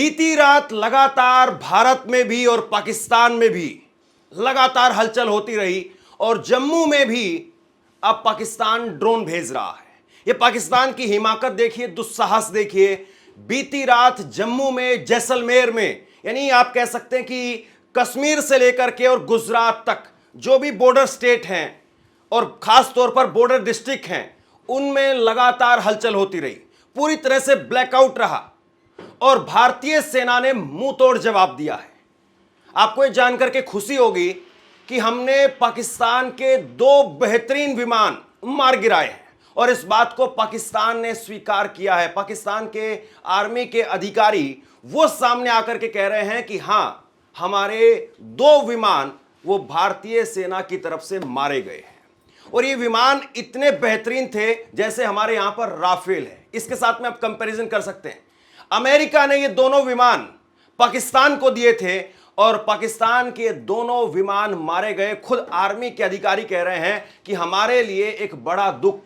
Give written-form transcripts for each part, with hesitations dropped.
बीती रात लगातार भारत में भी और पाकिस्तान में भी लगातार हलचल होती रही और जम्मू में भी अब पाकिस्तान ड्रोन भेज रहा है। यह पाकिस्तान की हिमाकत देखिए, दुस्साहस देखिए। बीती रात जम्मू में, जैसलमेर में, यानी आप कह सकते हैं कि कश्मीर से लेकर के और गुजरात तक जो भी बॉर्डर स्टेट हैं और खास तौर पर बॉर्डर डिस्ट्रिक्ट हैं, उनमें लगातार हलचल होती रही। पूरी तरह से ब्लैकआउट रहा और भारतीय सेना ने मुंह तोड़ जवाब दिया है। आपको ये जानकर के खुशी होगी कि हमने पाकिस्तान के 2 बेहतरीन विमान मार गिराए हैं और इस बात को पाकिस्तान ने स्वीकार किया है। पाकिस्तान के आर्मी के अधिकारी वो सामने आकर के कह रहे हैं कि हां, हमारे 2 विमान वो भारतीय सेना की तरफ से मारे गए हैं और ये विमान इतने बेहतरीन थे जैसे हमारे यहां पर राफेल है। इसके साथ में आप कंपैरिजन कर सकते हैं। अमेरिका ने ये दोनों विमान पाकिस्तान को दिए थे और पाकिस्तान के दोनों विमान मारे गए। खुद आर्मी के अधिकारी कह रहे हैं कि हमारे लिए एक बड़ा दुख,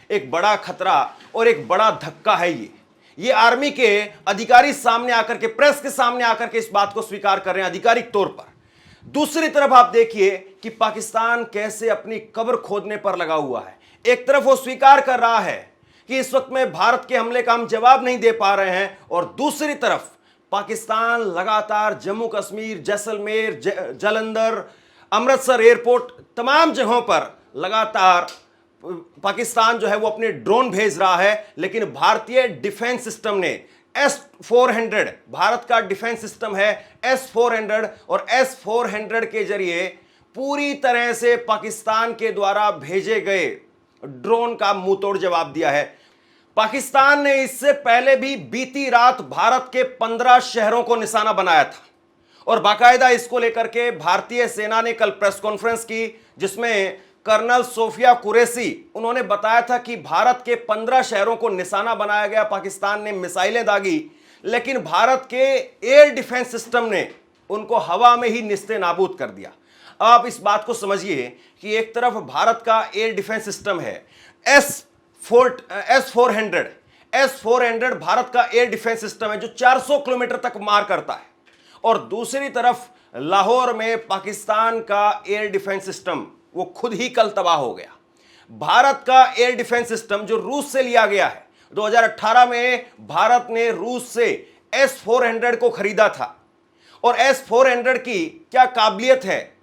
एक बड़ा खतरा और एक बड़ा धक्का है ये आर्मी के अधिकारी सामने आकर के, प्रेस के सामने आकर के इस बात को स्वीकार कर रहे हैं आधिकारिक तौर पर। दूसरी तरफ आप देखिए कि पाकिस्तान कैसे अपनी कब्र खोदने पर लगा हुआ है। एक तरफ वो स्वीकार कर रहा है कि इस वक्त में भारत के हमले का हम जवाब नहीं दे पा रहे हैं और दूसरी तरफ पाकिस्तान लगातार जम्मू कश्मीर, जैसलमेर, जालंधर, अमृतसर एयरपोर्ट, तमाम जगहों पर लगातार पाकिस्तान जो है वो अपने ड्रोन भेज रहा है। लेकिन भारतीय डिफेंस सिस्टम ने S-400, भारत का डिफेंस सिस्टम है S-400, और S-400 के जरिए पूरी तरह से पाकिस्तान के द्वारा भेजे गए ड्रोन का मुंहतोड़ जवाब दिया है। पाकिस्तान ने इससे पहले भी बीती रात भारत के 15 शहरों को निशाना बनाया था और बाकायदा इसको लेकर के भारतीय सेना ने कल प्रेस कॉन्फ्रेंस की, जिसमें कर्नल सोफिया कुरैशी उन्होंने बताया था कि भारत के 15 शहरों को निशाना बनाया गया, पाकिस्तान ने मिसाइलें दागी, लेकिन भारत के एयर डिफेंस सिस्टम ने उनको हवा में ही निस्ते नाबूद कर दिया। आप इस बात को समझिए कि एक तरफ भारत का एयर डिफेंस सिस्टम है S-400 भारत का एयर डिफेंस सिस्टम है जो 400 किलोमीटर तक मार करता है, और दूसरी तरफ लाहौर में पाकिस्तान का एयर डिफेंस सिस्टम वो खुद ही कल तबाह हो गया। भारत का एयर डिफेंस सिस्टम जो रूस से लिया गया है, 2018 में भारत ने रूस से S-400 को खरीदा था और S-400 की क्या काबिलियत है,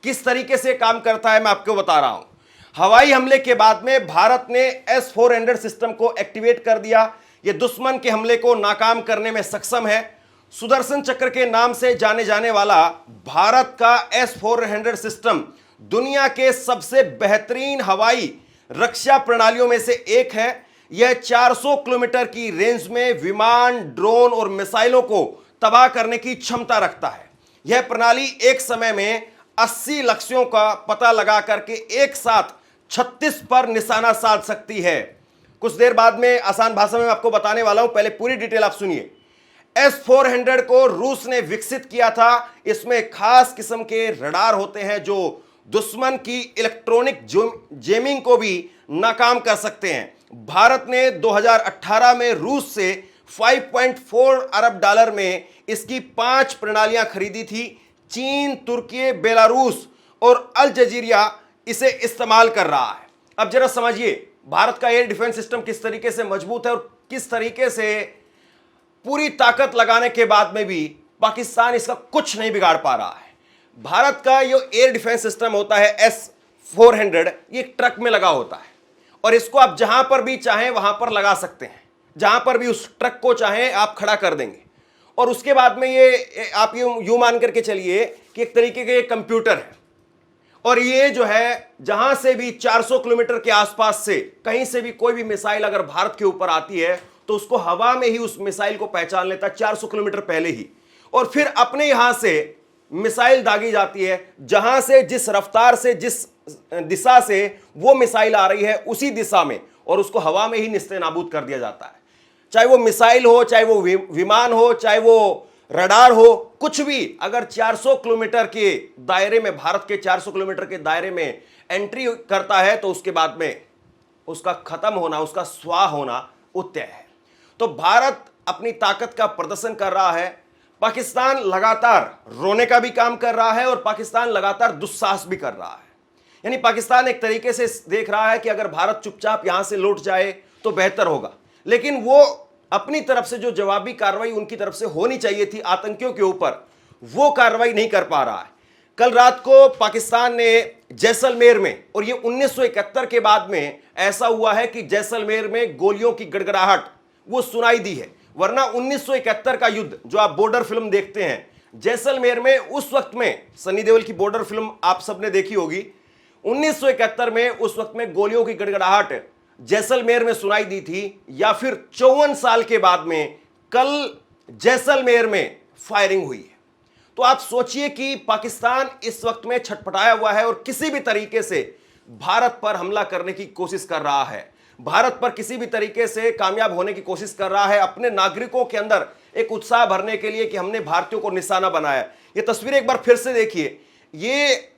किस तरीके से काम करता है, मैं आपको बता रहा हूं। हवाई हमले के बाद में भारत ने S-400 सिस्टम को एक्टिवेट कर दिया। यह दुश्मन के हमले को नाकाम करने में सक्षम है। सुदर्शन चक्र के नाम से जाने जाने वाला भारत का S-400 सिस्टम दुनिया के सबसे बेहतरीन हवाई रक्षा प्रणालियों में से एक है। यह 400 किलोमीटर की रेंज में विमान, ड्रोन और मिसाइलों को तबाह करने की क्षमता रखता है। यह प्रणाली एक समय में 80 लक्ष्यों का पता लगा करके एक साथ 36 पर निशाना साध सकती है। कुछ देर बाद में आसान भाषा में आपको बताने वाला हूं, पहले पूरी डिटेल आप सुनिए। S-400 को रूस ने विकसित किया था। इसमें खास किस्म के रडार होते हैं जो दुश्मन की इलेक्ट्रॉनिक जेमिंग को भी नाकाम कर सकते हैं। भारत ने 2018 में रूस से $5.4 अरब में इसकी 5 प्रणालियां खरीदी थी। चीन, तुर्की, बेलारूस और अल जजीरिया इसे इस्तेमाल कर रहा है। अब जरा समझिए भारत का एयर डिफेंस सिस्टम किस तरीके से मजबूत है और किस तरीके से पूरी ताकत लगाने के बाद में भी पाकिस्तान इसका कुछ नहीं बिगाड़ पा रहा है। भारत का जो एयर डिफेंस सिस्टम होता है S-400, ये ट्रक में लगा होता है और इसको आप जहां पर भी चाहें वहां पर लगा सकते हैं। जहां पर भी उस ट्रक को चाहें आप खड़ा कर देंगे और उसके बाद में ये आप यूं मान करके चलिए कि एक तरीके का कंप्यूटर है और ये जो है जहां से भी 400 किलोमीटर के आसपास से कहीं से भी कोई भी मिसाइल अगर भारत के ऊपर आती है तो उसको हवा में ही उस मिसाइल को पहचान लेता है 400 किलोमीटर पहले ही, और फिर अपने यहां से मिसाइल दागी जाती है। जहां से जिस रफ्तार से, जिस दिशा से वो मिसाइल आ रही है उसी दिशा में, और उसको हवा में ही निस्ते नाबूद कर दिया जाता है। चाहे वो मिसाइल हो, चाहे वो विमान हो, चाहे वो रडार हो, कुछ भी अगर 400 किलोमीटर के दायरे में, भारत के 400 किलोमीटर के दायरे में एंट्री करता है तो उसके बाद में उसका खत्म होना, उसका स्वाह होना वो तय है। तो भारत अपनी ताकत का प्रदर्शन कर रहा है, पाकिस्तान लगातार रोने का भी काम कर रहा है और पाकिस्तान लगातार दुस्साहस भी कर रहा है। यानी पाकिस्तान एक तरीके से देख रहा है कि अगर भारत चुपचाप यहां से लौट जाए तो बेहतर होगा, लेकिन वो अपनी तरफ से जो जवाबी कार्रवाई उनकी तरफ से होनी चाहिए थी आतंकियों के ऊपर, वो कार्रवाई नहीं कर पा रहा है। कल रात को पाकिस्तान ने जैसलमेर में, और ये 1971 के बाद में ऐसा हुआ है कि जैसलमेर में गोलियों की गड़गड़ाहट वो सुनाई दी है, वरना 1971 का युद्ध जो आप बॉर्डर फिल्म देखते हैं, जैसलमेर में उस वक्त में सनी देओल की बॉर्डर फिल्म आप सबने देखी होगी, 1971 में उस वक्त में गोलियों की गड़गड़ाहट जैसलमेर में सुनाई दी थी, या फिर 54 साल के बाद में कल जैसलमेर में फायरिंग हुई है। तो आप सोचिए कि पाकिस्तान इस वक्त में छटपटाया हुआ है और किसी भी तरीके से भारत पर हमला करने की कोशिश कर रहा है, भारत पर किसी भी तरीके से कामयाब होने की कोशिश कर रहा है, अपने नागरिकों के अंदर एक उत्साह भरने के लिए कि हमने भारतीयों को निशाना बनाया। ये तस्वीर एक बार फिर से देखिए, ये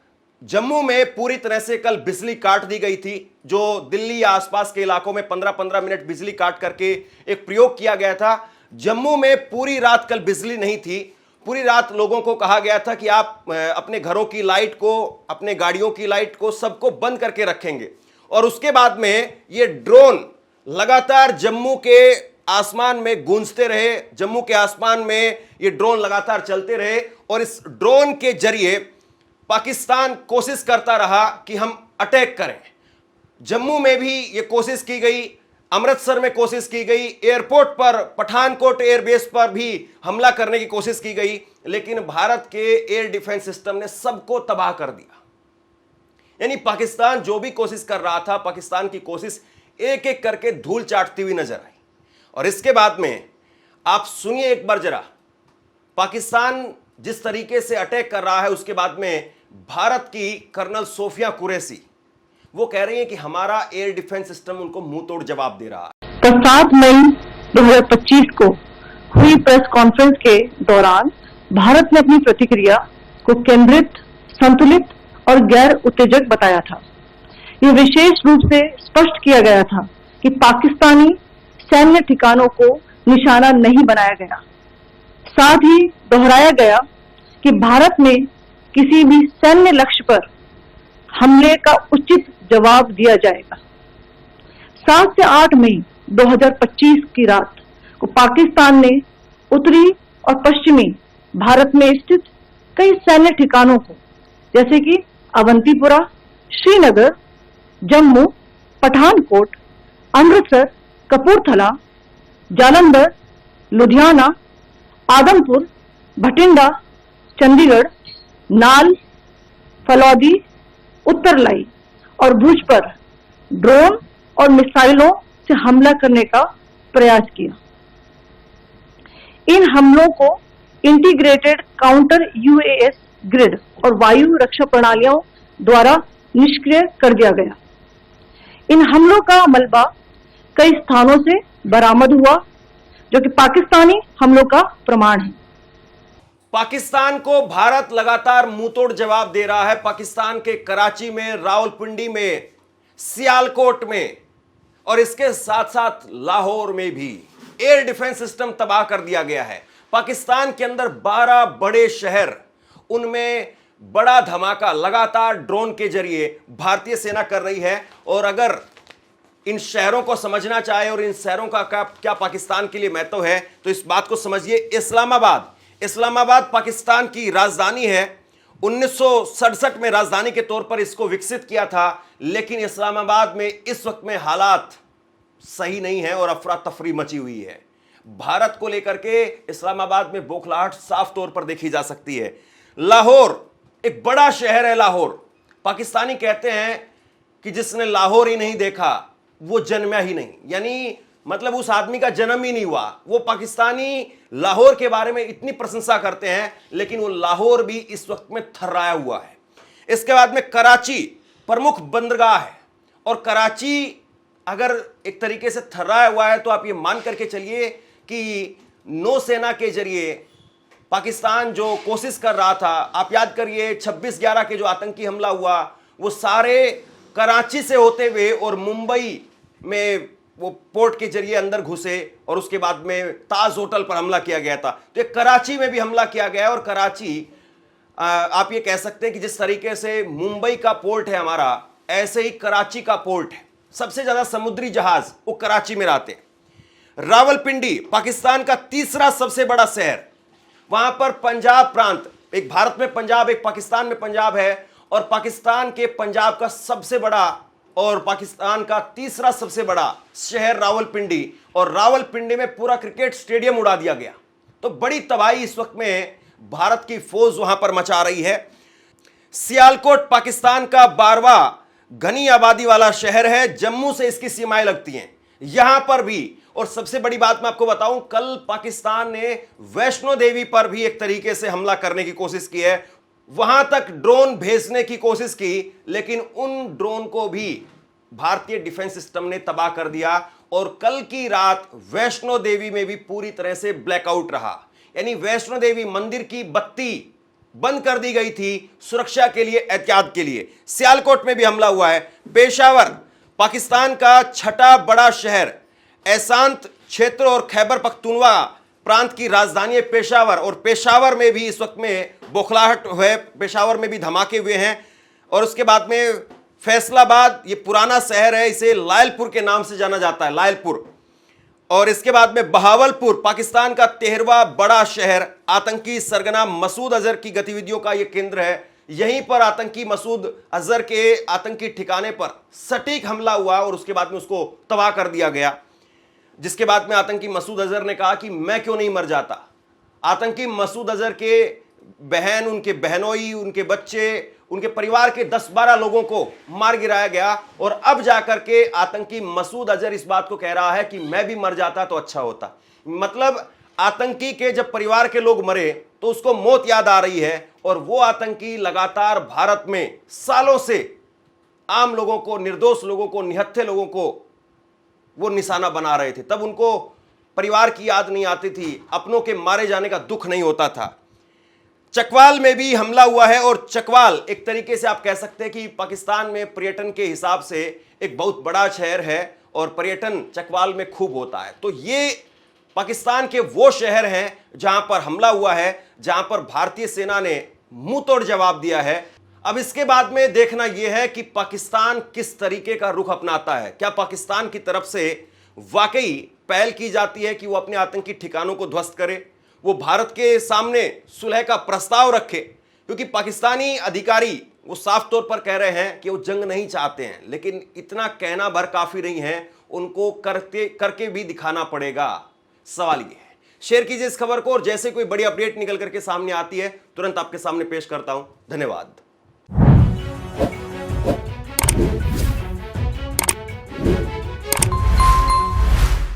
जम्मू में पूरी तरह से कल बिजली काट दी गई थी, जो दिल्ली या आसपास के इलाकों में 15-15 मिनट बिजली काट करके एक प्रयोग किया गया था। जम्मू में पूरी रात कल बिजली नहीं थी, पूरी रात लोगों को कहा गया था कि आप अपने घरों की लाइट को, अपने गाड़ियों की लाइट को, सबको बंद करके रखेंगे। और उसके बाद में ये ड्रोन लगातार जम्मू के आसमान में गूंजते रहे, जम्मू के आसमान में ये ड्रोन लगातार चलते रहे, और इस ड्रोन के जरिए पाकिस्तान कोशिश करता रहा कि हम अटैक करें। जम्मू में भी ये कोशिश की गई, अमृतसर में कोशिश की गई, एयरपोर्ट पर, पठानकोट एयरबेस पर भी हमला करने की कोशिश की गई, लेकिन भारत के एयर डिफेंस सिस्टम ने सबको तबाह कर दिया। यानी पाकिस्तान जो भी कोशिश कर रहा था, पाकिस्तान की कोशिश एक एक करके धूल चाटती हुई नजर आई। और इसके बाद में आप सुनिए एक बार जरा, पाकिस्तान जिस तरीके से अटैक कर रहा है, उसके बाद में भारत की कर्नल सोफिया कुरैशी वो कह रही है कि हमारा एयर डिफेंस सिस्टम उनको मुंह तोड़ जवाब दे रहा है। तो 7 मई 2025 को हुई प्रेस कॉन्फ्रेंस के दौरान भारत ने अपनी प्रतिक्रिया को केंद्रित, संतुलित और गैर उत्तेजक बताया था। ये विशेष रूप से स्पष्ट किया गया था कि पाकिस्तानी सैन्य ठिकानों को निशाना नहीं बनाया गया। साथ ही दोहराया गया कि भारत में किसी भी सैन्य लक्ष्य पर हमले का उचित जवाब दिया जाएगा। 7 से 8 मई 2025 की रात को पाकिस्तान ने उत्तरी और पश्चिमी भारत में स्थित कई सैन्य ठिकानों को, जैसे कि अवंतीपुरा, श्रीनगर, जम्मू, पठानकोट, अमृतसर, कपूरथला, जालंधर, लुधियाना, आदमपुर, भटिंडा, चंडीगढ़, नाल, फलौदी, उत्तरलाई और भुज पर ड्रोन और मिसाइलों से हमला करने का प्रयास किया। इन हमलों को इंटीग्रेटेड काउंटर यूएस ग्रिड और वायु रक्षा प्रणालियों द्वारा निष्क्रिय कर दिया गया। इन हमलों का मलबा कई स्थानों से बरामद हुआ, जो कि पाकिस्तानी हमलों का प्रमाण है। पाकिस्तान को भारत लगातार मुंहतोड़ जवाब दे रहा है। पाकिस्तान के कराची में, रावलपिंडी में, सियालकोट में और इसके साथ साथ लाहौर में भी एयर डिफेंस सिस्टम तबाह कर दिया गया है। पाकिस्तान के अंदर 12 बड़े शहर, उनमें बड़ा धमाका लगातार ड्रोन के जरिए भारतीय सेना कर रही है। और अगर इन शहरों को समझना चाहे और इन शहरों का क्या पाकिस्तान के लिए महत्व है, तो इस बात को समझिए। इस्लामाबाद पाकिस्तान की राजधानी है। 1967 में राजधानी के तौर पर इसको विकसित किया था, लेकिन इस्लामाबाद में इस वक्त में हालात सही नहीं है और अफरा तफरी मची हुई है। भारत को लेकर के इस्लामाबाद में बौखलाहट साफ तौर पर देखी जा सकती है। लाहौर एक बड़ा शहर है। लाहौर, पाकिस्तानी कहते हैं कि जिसने लाहौर ही नहीं देखा वो जन्मा ही नहीं, यानी मतलब उस आदमी का जन्म ही नहीं हुआ। वो पाकिस्तानी लाहौर के बारे में इतनी प्रशंसा करते हैं, लेकिन वो लाहौर भी इस वक्त में थर्राया हुआ है। इसके बाद में कराची प्रमुख बंदरगाह है, और कराची अगर एक तरीके से थर्राया हुआ है तो आप ये मान करके चलिए कि नौसेना के जरिए पाकिस्तान जो कोशिश कर रहा था, आप याद करिए 26/11 के जो आतंकी हमला हुआ, वो सारे कराची से होते हुए और मुंबई में वो पोर्ट के जरिए अंदर घुसे और उसके बाद में ताज होटल पर हमला किया गया था। तो एक कराची में भी हमला किया गया है, और कराची आप ये कह सकते हैं कि जिस तरीके से मुंबई का पोर्ट है हमारा, ऐसे ही कराची का पोर्ट है। सबसे ज्यादा समुद्री जहाज वो कराची में आते हैं। रावलपिंडी पाकिस्तान का तीसरा सबसे बड़ा शहर, वहां पर पंजाब प्रांत, एक भारत में पंजाब एक पाकिस्तान में पंजाब है, और पाकिस्तान के पंजाब का सबसे बड़ा और पाकिस्तान का तीसरा सबसे बड़ा शहर रावलपिंडी, और रावलपिंडी में पूरा क्रिकेट स्टेडियम उड़ा दिया गया। तो बड़ी तबाही इस वक्त में भारत की फौज वहां पर मचा रही है। सियालकोट पाकिस्तान का 12वां घनी आबादी वाला शहर है, जम्मू से इसकी सीमाएं लगती हैं। यहां पर भी, और सबसे बड़ी बात मैं आपको बताऊं, कल पाकिस्तान ने वैष्णो देवी पर भी एक तरीके से हमला करने की कोशिश की है, वहां तक ड्रोन भेजने की कोशिश की, लेकिन उन ड्रोन को भी भारतीय डिफेंस सिस्टम ने तबाह कर दिया। और कल की रात वैष्णो देवी में भी पूरी तरह से ब्लैकआउट रहा, यानी वैष्णो देवी मंदिर की बत्ती बंद कर दी गई थी सुरक्षा के लिए, एहतियात के लिए। सियालकोट में भी हमला हुआ है। पेशावर पाकिस्तान का छठा बड़ा शहर, ऐसांत क्षेत्र और खैबर पख्तूनवा प्रांत की राजधानी है पेशावर, और पेशावर में भी इस वक्त में बौखलाहट है, पेशावर में भी धमाके हुए हैं। और उसके बाद में फैसलाबाद, ये पुराना शहर है, इसे लायलपुर के नाम से जाना जाता है, लायलपुर। और इसके बाद में बहावलपुर पाकिस्तान का 13वां बड़ा शहर, आतंकी सरगना मसूद अजहर की गतिविधियों का यह केंद्र है। यहीं पर आतंकी मसूद अजहर के आतंकी ठिकाने पर सटीक हमला हुआ और उसके बाद में उसको तबाह कर दिया गया, जिसके बाद में आतंकी मसूद अजहर ने कहा कि मैं क्यों नहीं मर जाता। आतंकी मसूद अजहर के बहन, उनके बहनोई, उनके बच्चे, उनके परिवार के 10-12 लोगों को मार गिराया गया, और अब जाकर के आतंकी मसूद अजहर इस बात को कह रहा है कि मैं भी मर जाता तो अच्छा होता। मतलब आतंकी के जब परिवार के लोग मरे तो उसको मौत याद आ रही है, और वो आतंकी लगातार भारत में सालों से आम लोगों को, निर्दोष लोगों को, निहत्थे लोगों को वो निशाना बना रहे थे। तब उनको परिवार की याद नहीं आती थी, अपनों के मारे जाने का दुख नहीं होता था। चकवाल में भी हमला हुआ है, और चकवाल एक तरीके से आप कह सकते हैं कि पाकिस्तान में पर्यटन के हिसाब से एक बहुत बड़ा शहर है, और पर्यटन चकवाल में खूब होता है। तो ये पाकिस्तान के वो शहर हैं जहां पर हमला हुआ है, जहां पर भारतीय सेना ने मुंह तोड़ जवाब दिया है। अब इसके बाद में देखना यह है कि पाकिस्तान किस तरीके का रुख अपनाता है। क्या पाकिस्तान की तरफ से वाकई पहल की जाती है कि वो अपने आतंकी ठिकानों को ध्वस्त करे, वो भारत के सामने सुलह का प्रस्ताव रखे, क्योंकि पाकिस्तानी अधिकारी वो साफ तौर पर कह रहे हैं कि वो जंग नहीं चाहते हैं, लेकिन इतना कहना भर काफी नहीं है, उनको करके भी दिखाना पड़ेगा। सवाल ये है। शेयर कीजिए इस खबर को, और जैसे कोई बड़ी अपडेट निकल करके सामने आती है तुरंत आपके सामने पेश करता हूं। धन्यवाद।